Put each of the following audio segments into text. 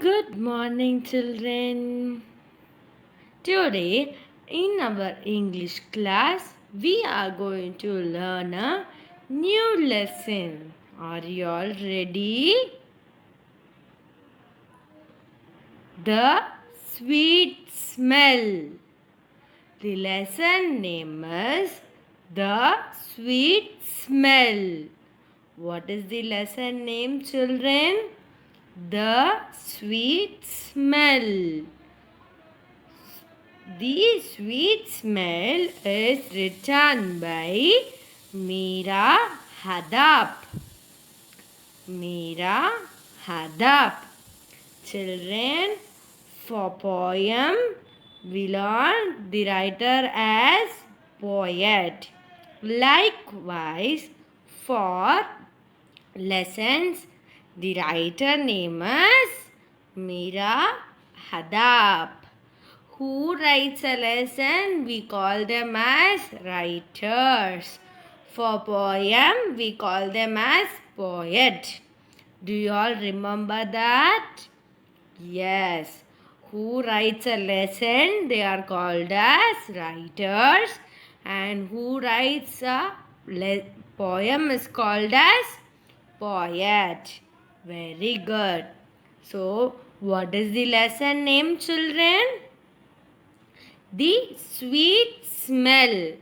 Good morning, children. Today, in our English class, we are going to learn a new lesson. Are you all ready? The sweet smell. The lesson name is The Sweet Smell. What is the lesson name, children? The Sweet Smell. The Sweet Smell is written by Mira Hadap. Mira Hadap. Children, for poem, we learn the writer as poet. Likewise, for lessons, the writer name is Mira Hadap. Who writes a lesson? We call them as writers. For poem, we call them as poet. Do you all remember that? Yes. Who writes a lesson? They are called as writers. And who writes a poem is called as poet. Very good. So, what is the lesson name, children? The Sweet Smell,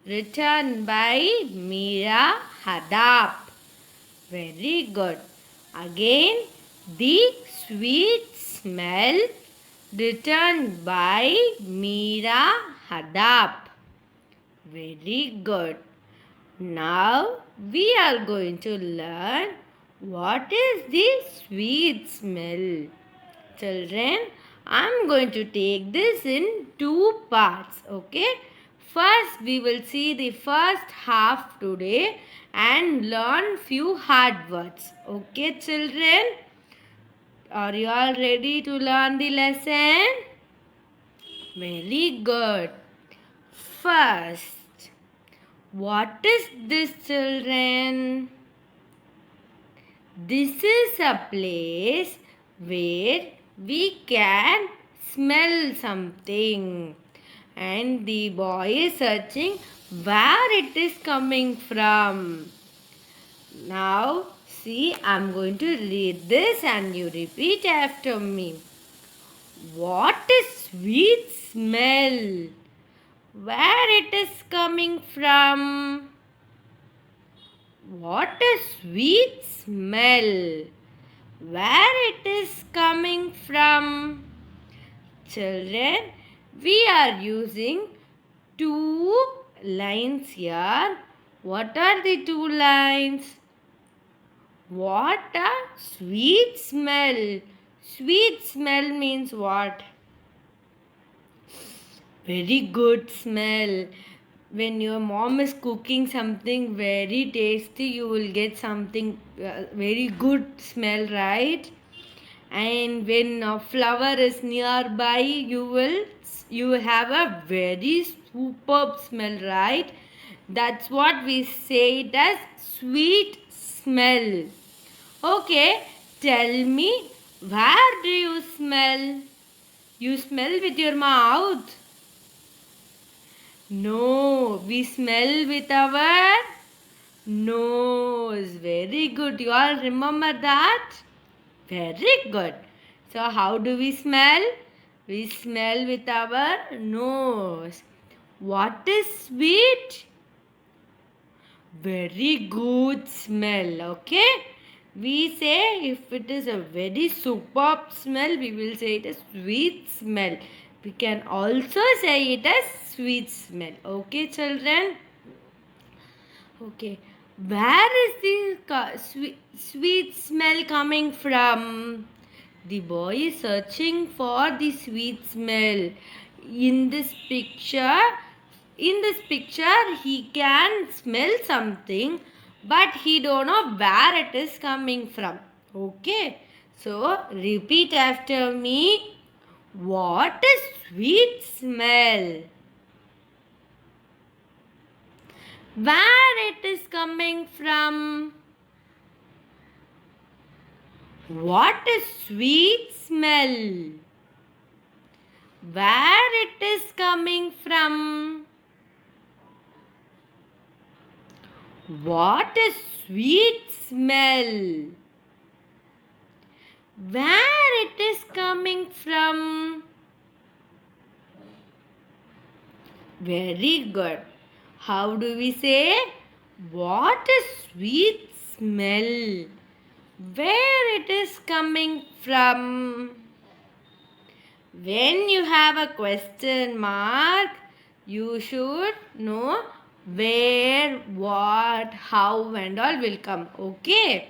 written by Mira Hadap. Very good. Again, The Sweet Smell, written by Mira Hadap. Very good. Now we are going to learn what is the sweet smell. Children, I'm going to take this in two parts. Okay. First, we will see the first half today and learn few hard words. Okay, children? Are you all ready to learn the lesson? Very good. First, what is this, children? This is a place where we can smell something. And the boy is searching where it is coming from. Now, see, I'm going to read this and you repeat after me. What is sweet smell? Where it is coming from? What a sweet smell! Where it is coming from? Children, we are using two lines here. What are the two lines? What a sweet smell! Sweet smell means what? Very good smell. When your mom is cooking something very tasty, you will get something very good smell, right? And when a flower is nearby, you will have a very superb smell, right? That's what we say it as sweet smell. Okay, tell me, where do you smell? You smell with your mouth. No, we smell with our nose. Very good. You all remember that? Very good. So, how do we smell? We smell with our nose. What is sweet? Very good smell. Okay? We say if it is a very superb smell, we will say it is sweet smell. We can also say it as sweet smell. Okay, children? Okay. Where is the sweet smell coming from? The boy is searching for the sweet smell. In this picture, he can smell something, but he don't know where it is coming from. Okay. So repeat after me. What is sweet smell? Where it is coming from? What is sweet smell. Where it is coming from? What a sweet smell. Where it is coming from? Very good. How do we say? What a sweet smell. Where it is coming from? When you have a question mark, you should know where, what, how and all will come. Okay?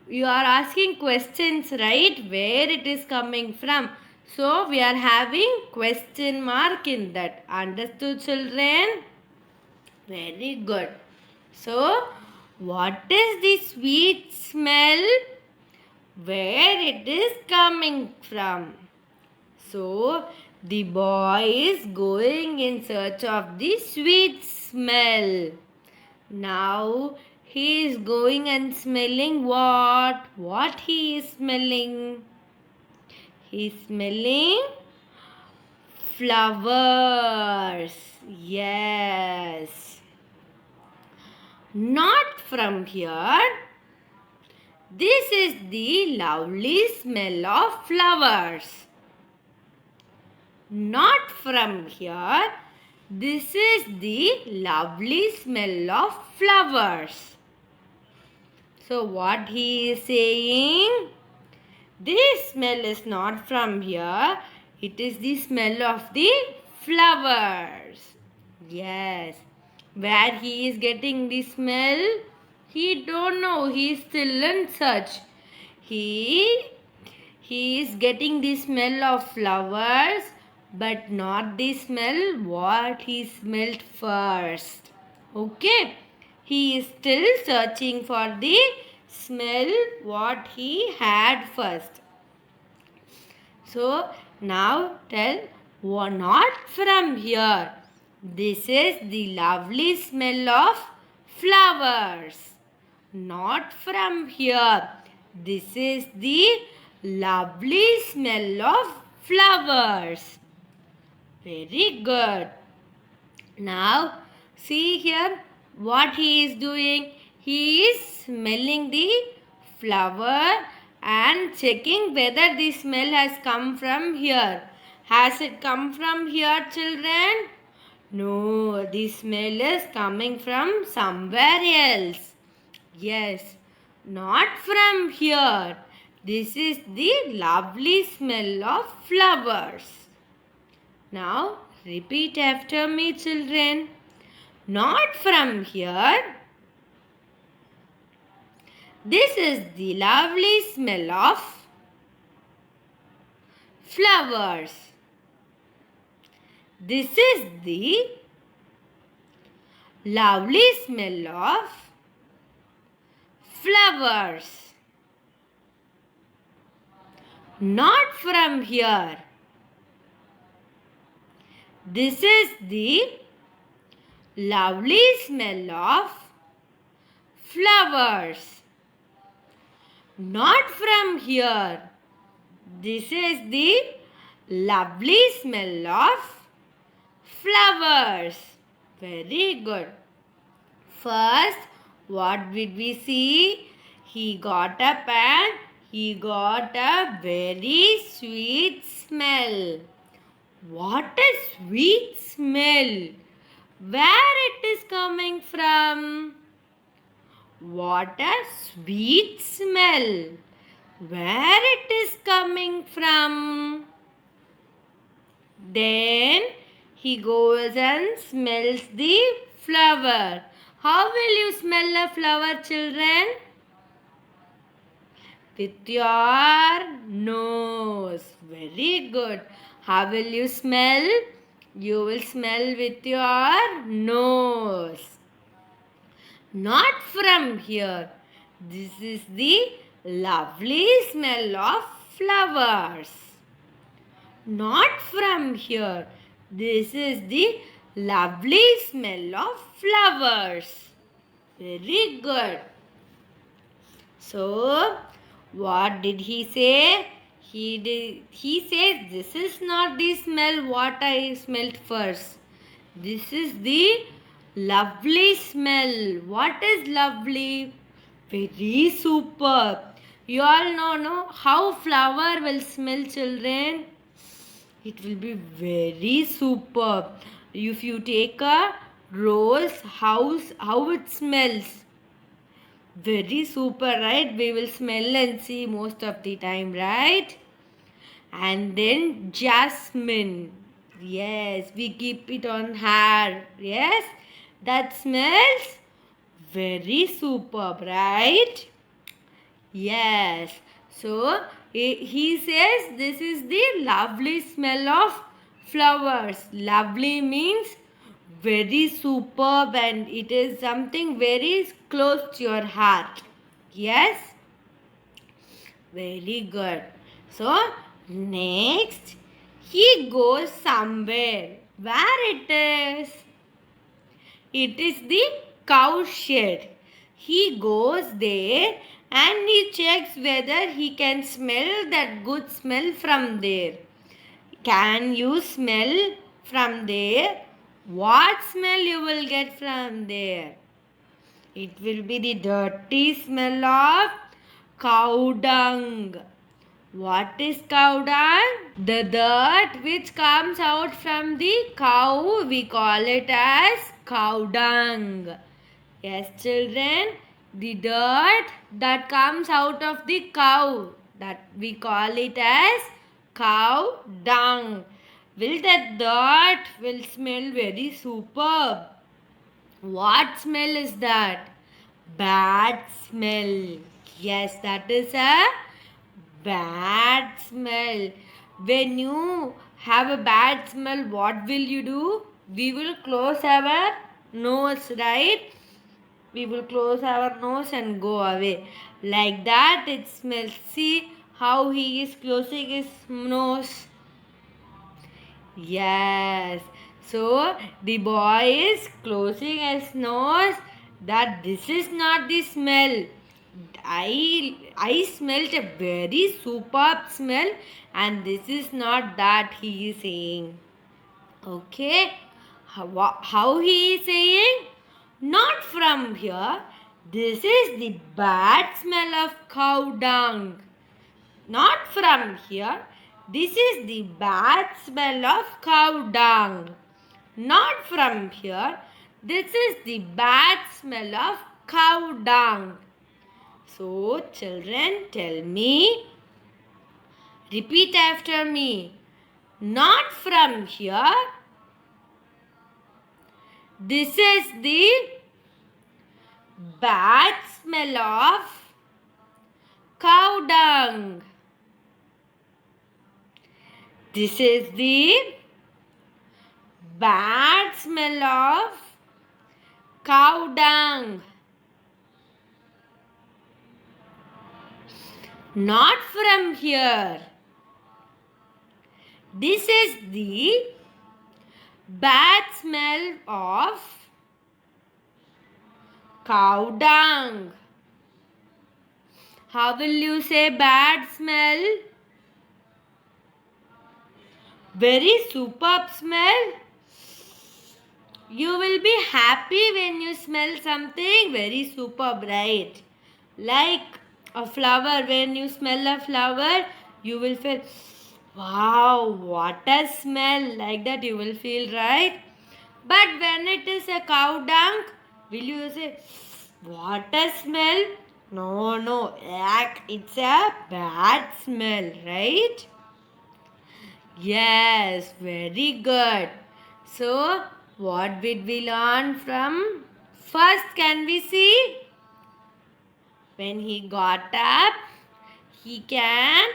You are asking questions, right? Where it is coming from. So, we are having question mark in that. Understood, children? Very good. So, what is the sweet smell? Where it is coming from? So, the boy is going in search of the sweet smell. Now, he is going and smelling what? What he is smelling? He is smelling flowers. Yes. Not from here. This is the lovely smell of flowers. Not from here. This is the lovely smell of flowers. So what he is saying? This smell is not from here. It is the smell of the flowers. Yes. Where he is getting the smell? He don't know. He is still in search. He is getting the smell of flowers, but not the smell what he smelled first. Okay. He is still searching for the smell what he had first. So now tell, not from here. This is the lovely smell of flowers. Not from here. This is the lovely smell of flowers. Very good. Now see here what he is doing. He is smelling the flower and checking whether the smell has come from here. Has it come from here, children? No, the smell is coming from somewhere else. Yes, not from here. This is the lovely smell of flowers. Now, repeat after me, children. Not from here. This is the lovely smell of flowers. This is the lovely smell of flowers. Not from here. This is the lovely smell of flowers. Not from here. This is the lovely smell of flowers. Very good. First, what did we see? He got up and he got a very sweet smell. What a sweet smell! Where it is coming from? What a sweet smell! Where it is coming from? Then he goes and smells the flower. How will you smell a flower, children? With your nose. Very good. How will you smell? You will smell with your nose. Not from here. This is the lovely smell of flowers. Not from here. This is the lovely smell of flowers. Very good. So, What did he say? He says, this is not the smell what I smelled first. This is the lovely smell. What is lovely? Very superb. You all know, no? How flower will smell, children? It will be very superb. If you take a rose, how it smells? Very super, right? We will smell and see most of the time, right? And then jasmine. Yes, we keep it on hair. Yes, that smells very superb, right? Yes. So he says this is the lovely smell of flowers. Lovely means very superb and it is something very close to your heart. Yes? Very good. So next he goes somewhere. Where it is? It is the cow shed. He goes there and he checks whether he can smell that good smell from there. Can you smell from there? What smell you will get from there? It will be the dirty smell of cow dung. What is cow dung? The dirt which comes out from the cow, we call it as cow dung. Yes, children, the dirt that comes out of the cow, that we call it as cow dung. Will that dirt will smell very superb? What smell is that? Bad smell. Yes, that is a bad smell. When you have a bad smell, what will you do? We will close our nose, right? We will close our nose and go away. Like that it smells. See how he is closing his nose. Yes. So the boy is closing his nose that this is not the smell. I smelt a very superb smell and this is not that he is saying. Okay. How he is saying? Not from here. This is the bad smell of cow dung. Not from here. This is the bad smell of cow dung. Not from here. This is the bad smell of cow dung. So, children, tell me. Repeat after me. Not from here. This is the bad smell of cow dung. This is the bad smell of cow dung. Not from here. This is the bad smell of cow dung. How will you say bad smell? Very superb smell. You will be happy when you smell something very superb, right? Like a flower, when you smell a flower, you will feel, wow, what a smell. Like that you will feel, right? But when it is a cow dung, will you say, what a smell? No, it's a bad smell, right? Yes, very good. So, what did we learn from? First, can we see? When he got up, he can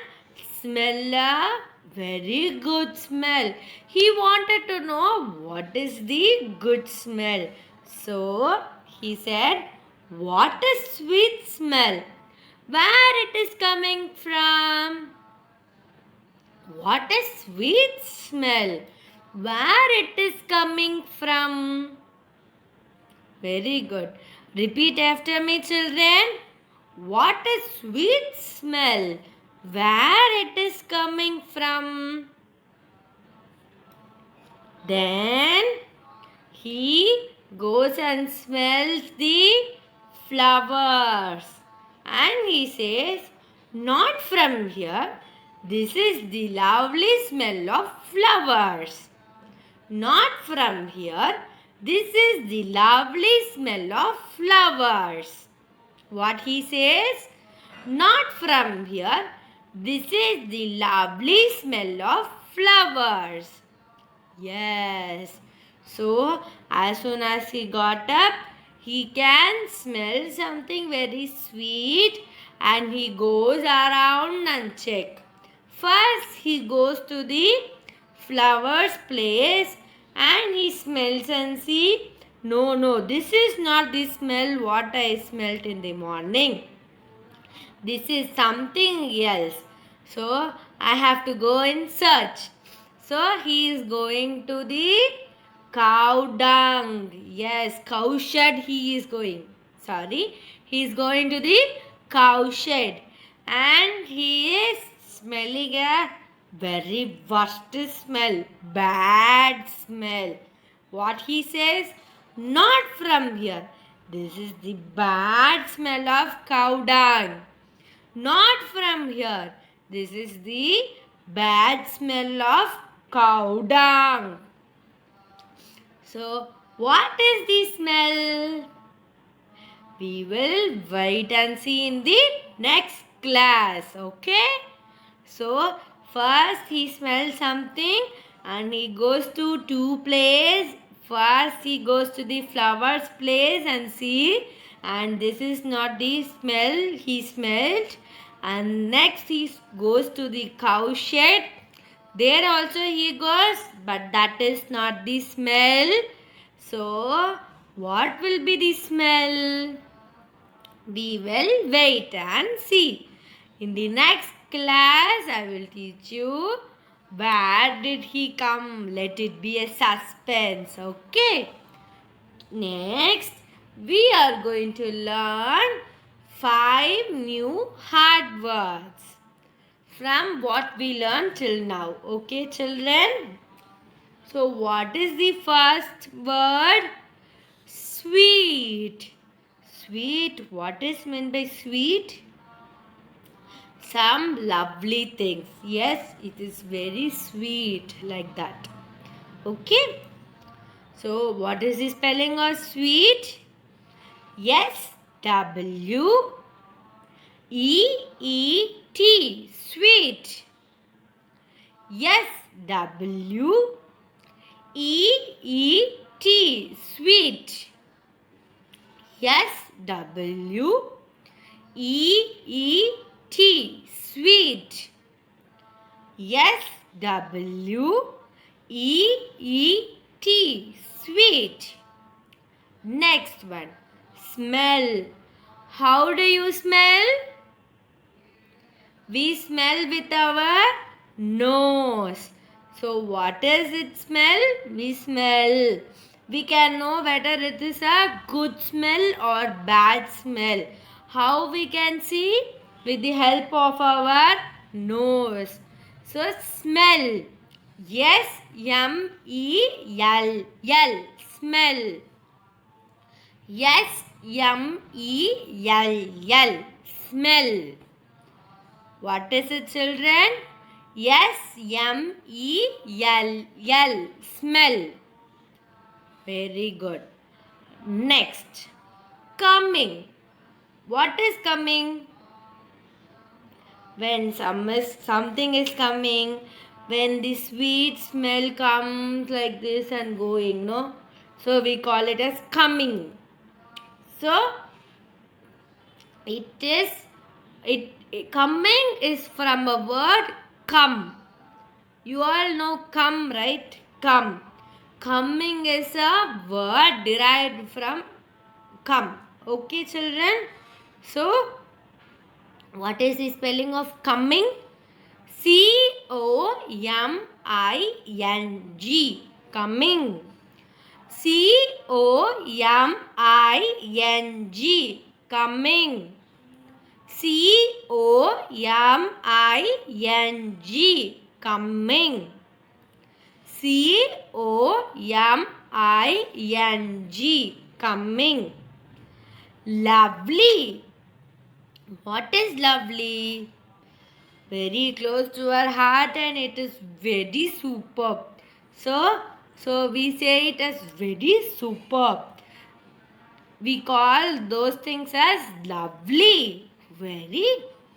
smell a very good smell. He wanted to know what is the good smell. So, he said, what a sweet smell. Where it is coming from? What a sweet smell. Where it is coming from? Very good. Repeat after me, children. What a sweet smell! Where it is coming from? Then he goes and smells the flowers. And he says, not from here. This is the lovely smell of flowers. Not from here. This is the lovely smell of flowers. What he says? Not from here. This is the lovely smell of flowers. Yes. So, as soon as he got up, he can smell something very sweet and he goes around and check. First, he goes to the flowers place and he smells and see, no, this is not the smell what I smelt in the morning. This is something else. So, I have to go in search. So, he is going to the cow dung. Yes, cow shed he is going. Sorry, he is going to the cow shed. And he is smelling a very worst smell. Bad smell. What he says? Not from here. This is the bad smell of cow dung. Not from here. This is the bad smell of cow dung. So, what is the smell? We will wait and see in the next class. Okay? So, first he smells something and he goes to two places. First he goes to the flowers place and see, and this is not the smell he smelled. And next he goes to the cow shed. There also he goes, but that is not the smell. So, what will be the smell? We will wait and see. In the next class, I will teach you where did he come. Let it be a suspense. Okay. Next, we are going to learn 5 new hard words from what we learned till now. Okay, children? So, what is the first word? Sweet. Sweet. What is meant by sweet? Some lovely things. Yes, it is very sweet like that. Okay. So, what is the spelling of sweet? Yes, W-E-E-T. Sweet. Yes, W-E-E-T. Sweet. Yes, W-E-E-T. Sweet. Yes, W-E-E-T. Sweet. Next one. Smell. How do you smell? We smell with our nose. So what does it smell? We smell. We can know whether it is a good smell or bad smell. How we can see? With the help of our nose. So smell. S-M-E-L-L. Smell. S-M-E-L-L. Smell. What is it, children? S-M-E-L-L. Smell. Very good. Next. Coming. What is coming? When something is coming, when the sweet smell comes like this and going, no? So we call it as coming. So coming is from a word come. You all know come, right? Come. Coming is a word derived from come. Okay, children? So, what is the spelling of coming? C-O-M-I-N-G. Coming. C-O-M-I-N-G. Coming. C-O-M-I-N-G, coming. C-O-M-I-N-G, coming. Lovely. What is lovely? Very close to our heart, and it is very superb. So we say it as very superb. We call those things as lovely. Very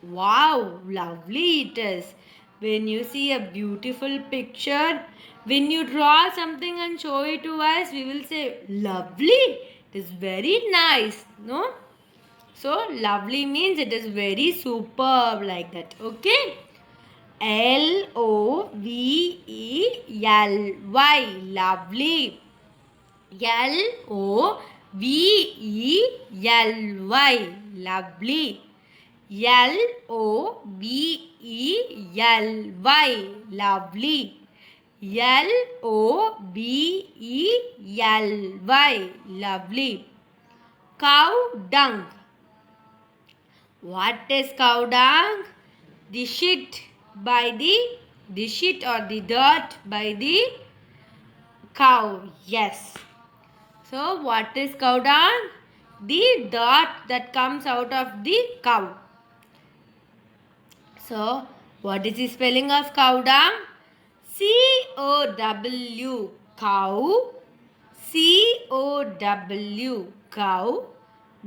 wow, lovely it is. When you see a beautiful picture, when you draw something and show it to us, we will say lovely. It is very nice, no? So lovely means it is very superb, like that. Okay. Lovely. Lovely. Lovely. Lovely. Lovely. Lovely. Cow dung. What is cow dung? The shit or the dirt by the cow. Yes. So what is cow dung? The dirt that comes out of the cow. So what is the spelling of cow dung? C-O-W, cow. C-O-W, cow.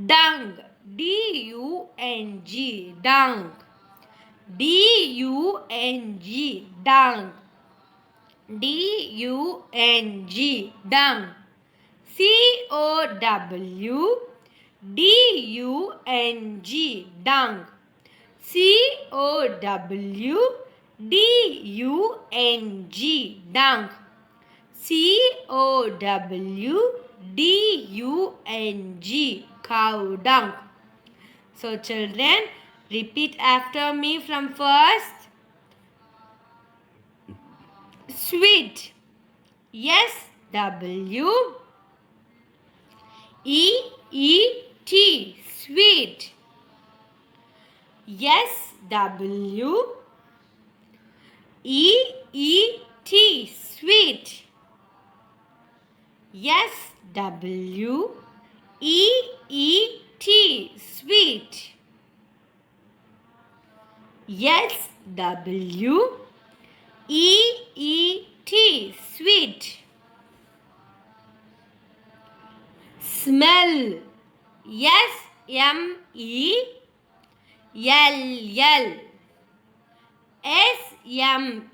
Dung, D-U-N-G, dung. D-U-N-G, dung. D-U-N-G, dung. C-O-W, D-U-N-G, dung. C-O-W, D-U-N-G, dung. C-O-W, D-U-N-G, cow dung. So children, repeat after me from first. Sweet. S-W-E-E-T, sweet. S-W-E-E-T, sweet. S-W-E-E-T, sweet. S-W-E-E-T, sweet. Smell. S-M-E-L-L. S-M-E-L-L,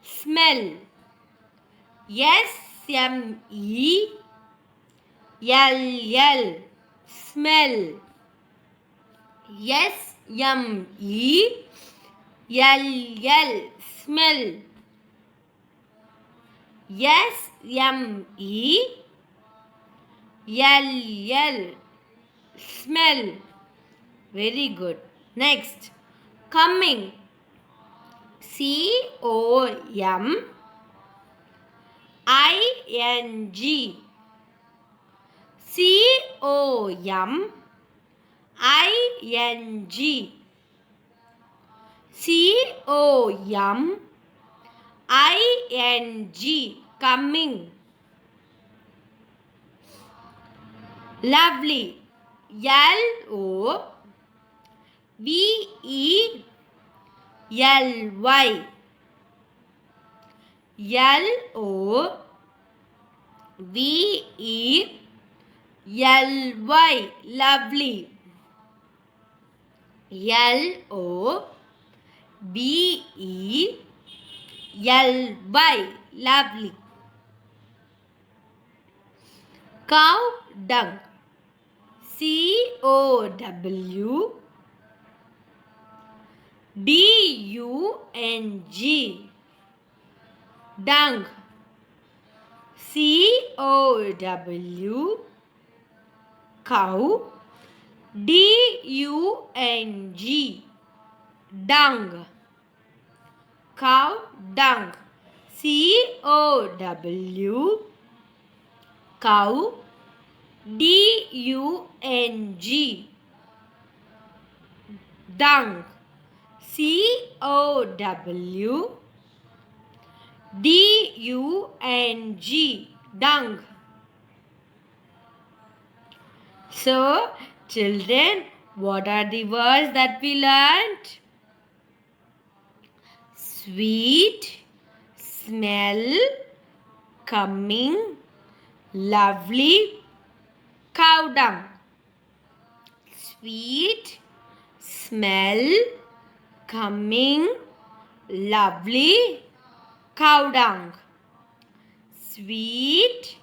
smell. S-M-E-L-L, smell. S-M-E-L-L, smell. S-M-E-L-L, smell. Very good. Next, coming. C-O-M-I-N-G. C-O-M-I-N-G. C-O-M-I-N-G, coming. Lovely. L-O-V-E-L-Y. L-O-V-E-L-Y, lovely. L-O-V-E-L-Y, lovely. Cow dung. C-O-W-D-U-N-G, dung. C-O-W, cow. D-U-N-G, dung. Cow dung. C-O-W, cow. D-U-N-G, dung. COWDUNG, dung. So, children, what are the words that we learned? Sweet, smell, coming, lovely, cow dung. Sweet, smell, coming, lovely, cow dung. Sweet,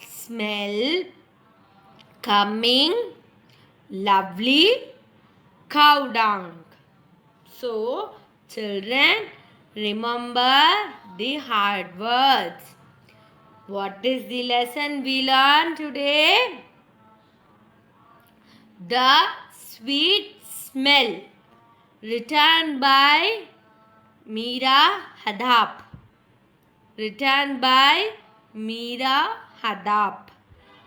smell, coming, lovely, cow dung. So, children, remember the hard words. What is the lesson we learned today? The Sweet Smell, written by Meera Hadap. Written by Meera Hadap.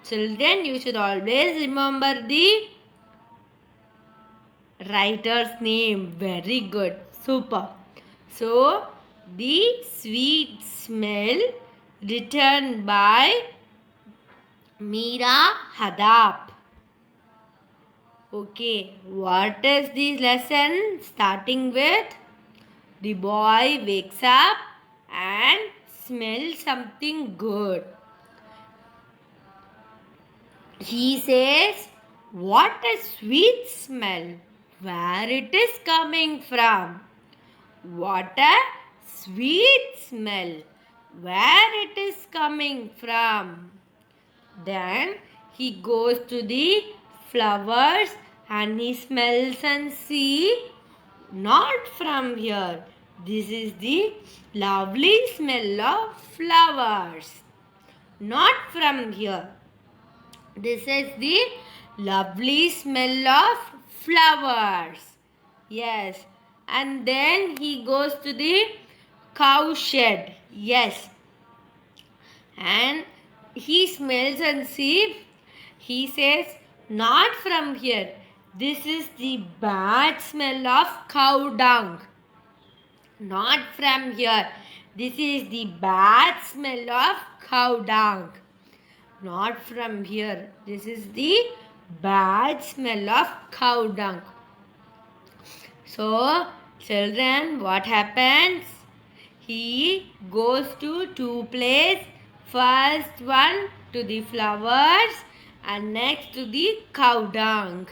Children, you should always remember the writer's name. Very good. Super. So, the Sweet Smell, written by Meera Hadap. Okay, what is this lesson? Starting with the boy wakes up and smells something good. He says, what a sweet smell. Where it is coming from? What a sweet smell. Where it is coming from? Then he goes to the flowers and he smells and sees, not from here. This is the lovely smell of flowers. Not from here. This is the lovely smell of flowers. Yes. And then he goes to the cow shed. Yes. And he smells and sees. He says, not from here. This is the bad smell of cow dung. Not from here. This is the bad smell of cow dung. Not from here. This is the bad smell of cow dung. So, children, what happens? He goes to two places. First one to the flowers and next to the cow dung.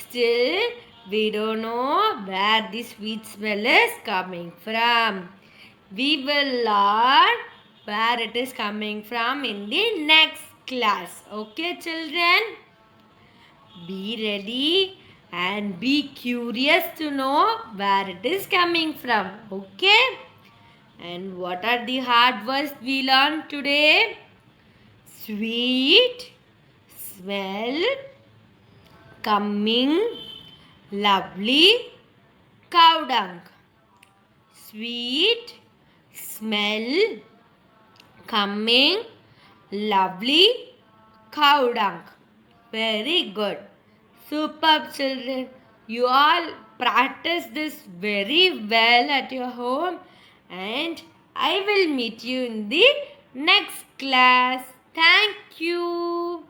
Still, we don't know where the sweet smell is coming from. We will learn where it is coming from in the next class. Okay, children? Be ready and be curious to know where it is coming from. Okay? And what are the hard words we learned today? Sweet, smell, coming, lovely, cow dung. Sweet, smell, coming, lovely, cow dung. Very good. Superb, children. You all practice this very well at your home, and I will meet you in the next class. Thank you.